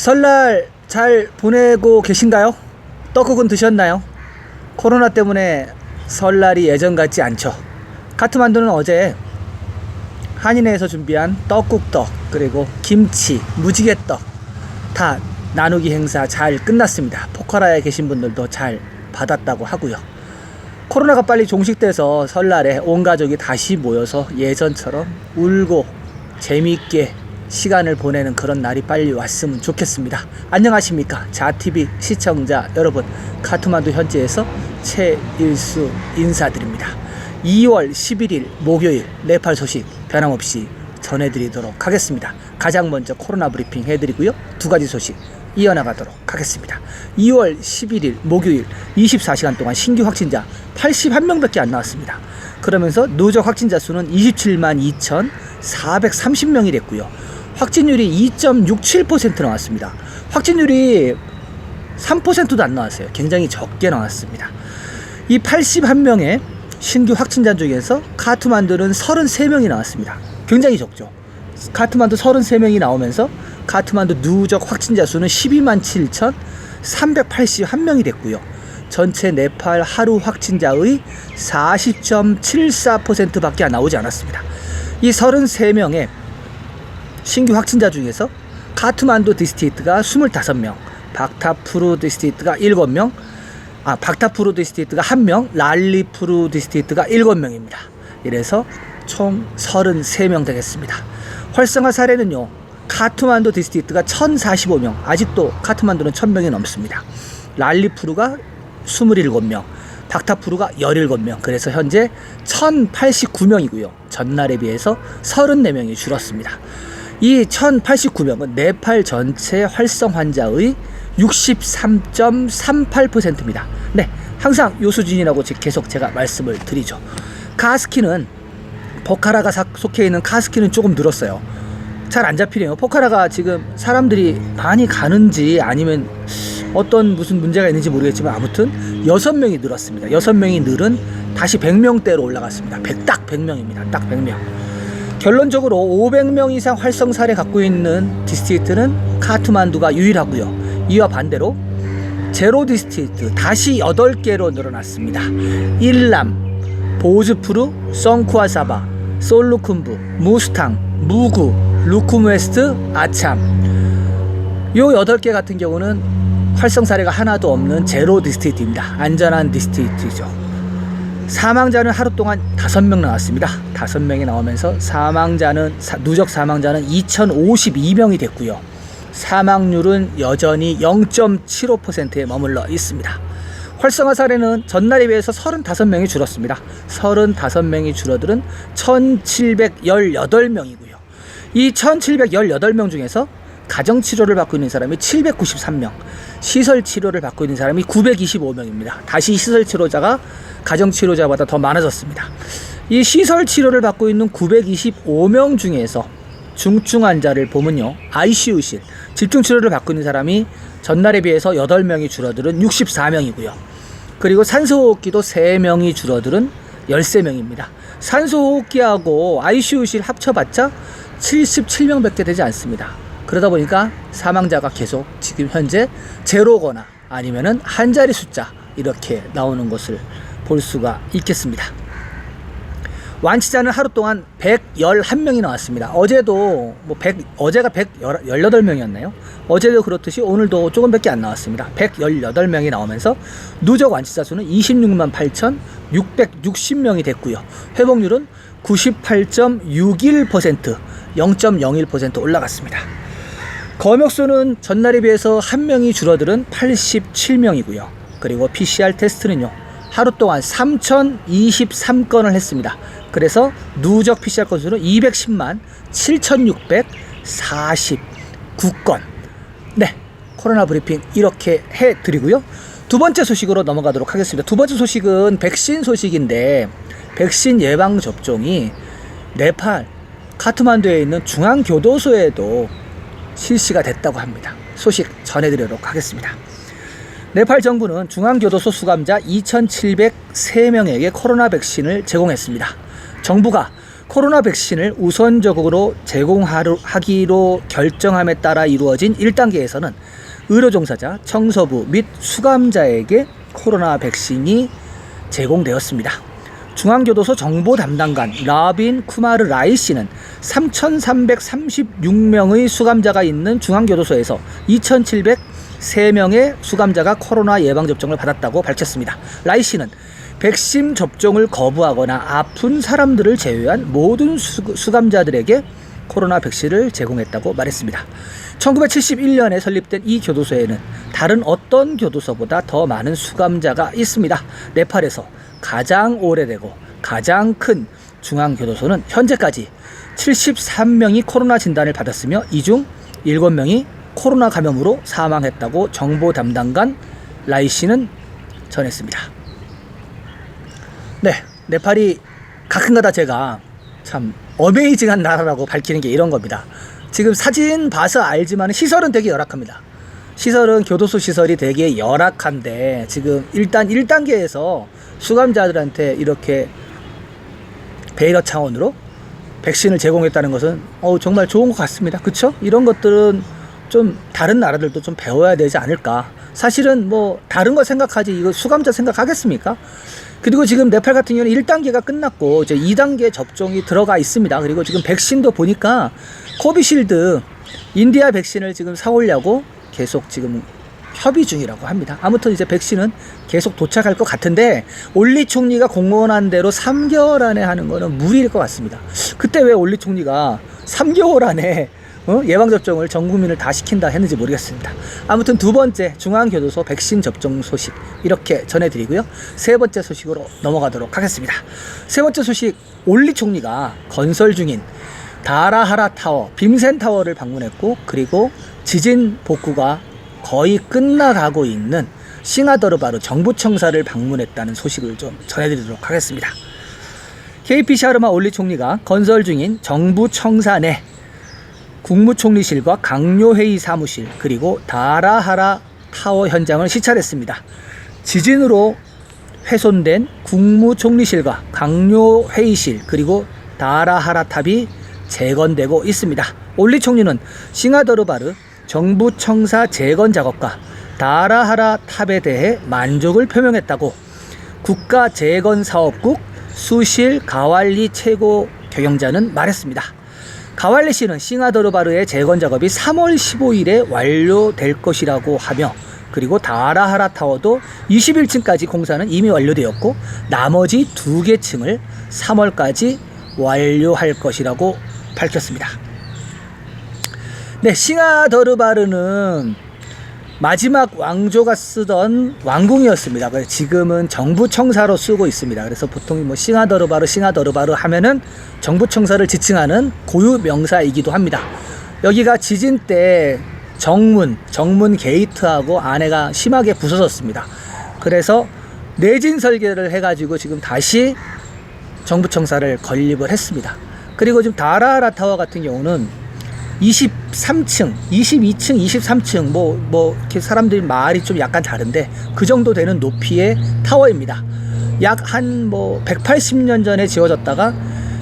설날 잘 보내고 계신가요? 떡국은 드셨나요? 코로나 때문에 설날이 예전 같지 않죠. 카트만두는 어제 한인회에서 준비한 떡국떡 그리고 김치, 무지개떡 다 나누기 행사 잘 끝났습니다. 포카라에 계신 분들도 잘 받았다고 하고요. 코로나가 빨리 종식돼서 설날에 온 가족이 다시 모여서 예전처럼 울고 재미있게 시간을 보내는 그런 날이 빨리 왔으면 좋겠습니다. 안녕하십니까 자TV 시청자 여러분, 카트만두 현지에서 최일수 인사드립니다. 2월 11일 목요일 네팔 소식 변함없이 전해드리도록 하겠습니다. 가장 먼저 코로나 브리핑 해드리고요, 두 가지 소식 이어나가도록 하겠습니다. 2월 11일 목요일 24시간 동안 신규 확진자 81명밖에 안 나왔습니다. 그러면서 누적 확진자 수는 27만 2,430명이 됐고요. 확진율이 2.67% 나왔습니다. 확진율이 3%도 안 나왔어요. 굉장히 적게 나왔습니다. 이 81명의 신규 확진자 중에서 카트만두는 33명이 나왔습니다. 굉장히 적죠. 카트만두 33명이 나오면서 카트만두 누적 확진자 수는 12만 7,381명이 됐고요. 전체 네팔 하루 확진자의 40.74% 밖에 나오지 않았습니다. 이 33명의 신규 확진자 중에서 카트만두 디스트릭트가 25명, 박타푸르 디스트릭트가 7명, 박타푸르 디스트릭트가 1명, 랄리푸르 디스트릭트가 7명입니다. 이래서 총 33명 되겠습니다. 활성화 사례는요, 카트만두 디스트릭트가 1045명, 아직도 카트만두는 1000명이 넘습니다. 랄리푸르가 27명, 박타푸르가 17명, 그래서 현재 1089명이고요. 전날에 비해서 34명이 줄었습니다. 이 1089명은 네팔 전체 활성 환자의 63.38%입니다. 네, 항상 요 수준이라고 계속 제가 말씀을 드리죠. 카스키는, 포카라가 속해 있는 카스키는 조금 늘었어요. 잘 안 잡히네요. 포카라가 지금 사람들이 많이 가는지 아니면 어떤 무슨 문제가 있는지 모르겠지만 아무튼 6명이 늘었습니다. 6명이 늘은 다시 100명대로 올라갔습니다. 딱 100명입니다. 딱 100명. 결론적으로 500명 이상 활성 사례 갖고 있는 디스트릭트는 카트만두가 유일하고요. 이와 반대로 제로 디스트릭트 다시 8개로 늘어났습니다. 일람, 보즈푸르, 성쿠아사바, 솔루쿤부, 무스탕, 무구, 루쿰웨스트, 아참. 요 8개 같은 경우는 활성 사례가 하나도 없는 제로 디스트릭트입니다. 안전한 디스트릭트죠. 사망자는 하루 동안 5명 나왔습니다. 5명이 나오면서 누적 사망자는 2052명이 됐고요. 사망률은 여전히 0.75%에 머물러 있습니다. 활성화 사례는 전날에 비해서 35명이 줄었습니다. 35명이 줄어들은 1718명이고요. 이 1718명 중에서 가정치료를 받고 있는 사람이 793명, 시설치료를 받고 있는 사람이 925명입니다. 다시 시설치료자가 가정치료자보다 더 많아졌습니다. 이 시설치료를 받고 있는 925명 중에서 중증 환자를 보면요, ICU실, 집중치료를 받고 있는 사람이 전날에 비해서 8명이 줄어들은 64명이고요. 그리고 산소호흡기도 3명이 줄어들은 13명입니다. 산소호흡기하고 ICU실 합쳐봤자 77명밖에 되지 않습니다. 그러다 보니까 사망자가 계속 지금 현재 제로거나 아니면은 한 자리 숫자 이렇게 나오는 것을 볼 수가 있겠습니다. 완치자는 하루 동안 111명이 나왔습니다. 어제도 어제가 118명이었나요? 어제도 그렇듯이 오늘도 조금밖에 안 나왔습니다. 118명이 나오면서 누적 완치자 수는 26만 8,660명이 됐고요. 회복률은 98.61%, 0.01% 올라갔습니다. 검역수는 전날에 비해서 1명이 줄어들은 87명이고요. 그리고 PCR 테스트는요, 하루 동안 3,023건을 했습니다. 그래서 누적 PCR 건수는 210만 7,649건. 네, 코로나 브리핑 이렇게 해드리고요. 두 번째 소식으로 넘어가도록 하겠습니다. 두 번째 소식은 백신 소식인데, 백신 예방 접종이 네팔 카트만두에 있는 중앙교도소에도 실시가 됐다고 합니다. 소식 전해드리도록 하겠습니다. 네팔 정부는 중앙교도소 수감자 2,703명에게 코로나 백신을 제공했습니다. 정부가 코로나 백신을 우선적으로 제공하기로 결정함에 따라 이루어진 1단계에서는 의료종사자, 청소부 및 수감자에게 코로나 백신이 제공되었습니다. 중앙교도소 정보 담당관 라빈 쿠마르 라이 씨는 3,336명의 수감자가 있는 중앙교도소에서 2,703명의 수감자가 코로나 예방접종을 받았다고 밝혔습니다. 라이 씨는 백신 접종을 거부하거나 아픈 사람들을 제외한 모든 수감자들에게 코로나 백신을 제공했다고 말했습니다. 1971년에 설립된 이 교도소에는 다른 어떤 교도소보다 더 많은 수감자가 있습니다. 네팔에서 가장 오래되고 가장 큰 중앙교도소는 현재까지 73명이 코로나 진단을 받았으며 이 중 7명이 코로나 감염으로 사망했다고 정보 담당관 라이 씨는 전했습니다. 네, 네팔이 가끔가다 제가 참 어메이징한 나라라고 밝히는 게 이런 겁니다. 지금 사진 봐서 알지만 시설은 되게 열악합니다. 시설은 교도소 시설이 되게 열악한데 지금 일단 1단계에서 수감자들한테 이렇게 배려 차원으로 백신을 제공했다는 것은 정말 좋은 것 같습니다. 그쵸? 이런 것들은 좀 다른 나라들도 좀 배워야 되지 않을까. 사실은 뭐 다른 거 생각하지 이거 수감자 생각하겠습니까? 그리고 지금 네팔 같은 경우는 1단계가 끝났고 이제 2단계 접종이 들어가 있습니다. 그리고 지금 백신도 보니까 코비실드 인디아 백신을 지금 사오려고 계속 지금 협의 중이라고 합니다. 아무튼 이제 백신은 계속 도착할 것 같은데 올리 총리가 공언한 대로 3개월 안에 하는 거는 무리일 것 같습니다. 그때 왜 올리 총리가 3개월 안에 예방접종을 전 국민을 다 시킨다 했는지 모르겠습니다. 아무튼 두 번째 중앙교도소 백신 접종 소식 이렇게 전해드리고요. 세 번째 소식으로 넘어가도록 하겠습니다. 세 번째 소식, 올리 총리가 건설 중인 다라하라 타워, 빔센 타워를 방문했고 그리고 지진 복구가 거의 끝나가고 있는 싱하더르바르 정부청사를 방문했다는 소식을 좀 전해드리도록 하겠습니다. KP 샤르마 올리 총리가 건설 중인 정부청사 내 국무총리실과 강요회의 사무실 그리고 다라하라 타워 현장을 시찰했습니다. 지진으로 훼손된 국무총리실과 강요회의실 그리고 다라하라 탑이 재건되고 있습니다. 올리 총리는 싱하더르바르 정부청사 재건 작업과 다라하라 탑에 대해 만족을 표명했다고 국가재건사업국 수실 가왈리 최고 경영자는 말했습니다. 가왈리 씨는 싱하더르바르의 재건 작업이 3월 15일에 완료될 것이라고 하며 그리고 다라하라 타워도 21층까지 공사는 이미 완료되었고 나머지 2개 층을 3월까지 완료할 것이라고 밝혔습니다. 네, 싱하더르바르는 마지막 왕조가 쓰던 왕궁이었습니다. 지금은 정부청사로 쓰고 있습니다. 그래서 보통 뭐 싱하더르바르 하면은 정부청사를 지칭하는 고유 명사이기도 합니다. 여기가 지진 때 정문 게이트하고 안에가 심하게 부서졌습니다. 그래서 내진 설계를 해가지고 지금 다시 정부청사를 건립을 했습니다. 그리고 지금 다라하라 타워 같은 경우는 23층, 22층, 23층 이렇게 사람들이 말이 좀 약간 다른데 그 정도 되는 높이의 타워입니다. 약 한 180년 전에 지어졌다가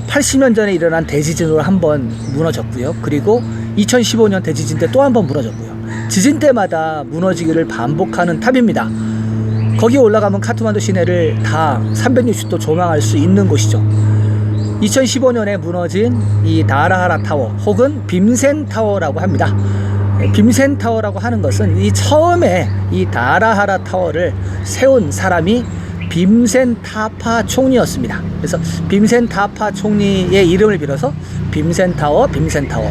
80년 전에 일어난 대지진으로 한번 무너졌고요. 그리고 2015년 대지진 때 또 한번 무너졌고요. 지진 때마다 무너지기를 반복하는 탑입니다. 거기 올라가면 카트만두 시내를 다 360도 조망할 수 있는 곳이죠. 2015년에 무너진 이 다라하라 타워 혹은 빔센 타워라고 합니다. 빔센 타워라고 하는 것은 이 처음에 이 다라하라 타워를 세운 사람이 빔센 타파 총리였습니다. 그래서 빔센 타파 총리의 이름을 빌어서 빔센 타워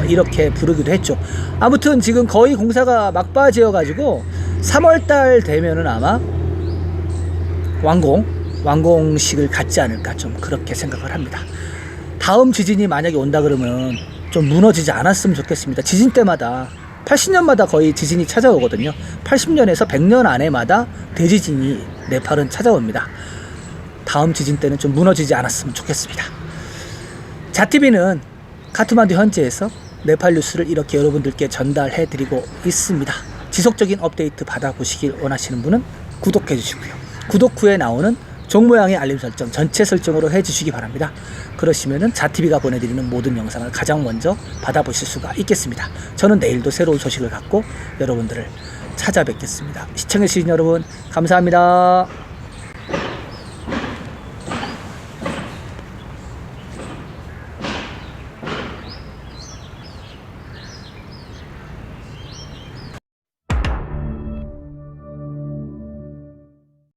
이렇게 부르기도 했죠. 아무튼 지금 거의 공사가 막바지여 가지고 3월달 되면은 아마 완공식을 갖지 않을까 좀 그렇게 생각을 합니다. 다음 지진이 만약에 온다 그러면 좀 무너지지 않았으면 좋겠습니다. 지진 때마다 80년마다 거의 지진이 찾아오거든요. 80년에서 100년 안에마다 대지진이 네팔은 찾아옵니다. 다음 지진 때는 좀 무너지지 않았으면 좋겠습니다. 자티비는 카트만두 현지에서 네팔 뉴스를 이렇게 여러분들께 전달해 드리고 있습니다. 지속적인 업데이트 받아보시길 원하시는 분은 구독해 주시고요. 구독 후에 나오는 종 모양의 알림 설정 전체 설정으로 해주시기 바랍니다. 그러시면은 자TV가 보내드리는 모든 영상을 가장 먼저 받아보실 수가 있겠습니다. 저는 내일도 새로운 소식을 갖고 여러분들을 찾아뵙겠습니다. 시청해주신 여러분 감사합니다.